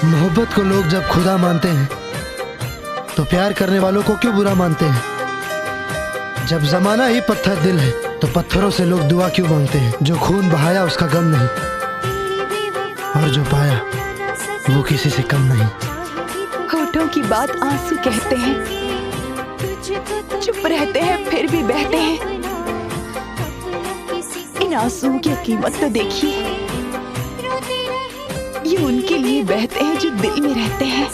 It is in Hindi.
मोहब्बत को लोग जब खुदा मानते हैं तो प्यार करने वालों को क्यों बुरा मानते हैं? जब जमाना ही पत्थर दिल है तो पत्थरों से लोग दुआ क्यों मांगते हैं? जो खून बहाया उसका गम नहीं, और जो पाया वो किसी से कम नहीं। होठों की बात आंसू कहते हैं, चुप रहते हैं फिर भी बहते हैं। इन आंसुओं की कीमत तो देखिए, ये उनके लिए बहते हैं जो दिल में रहते हैं।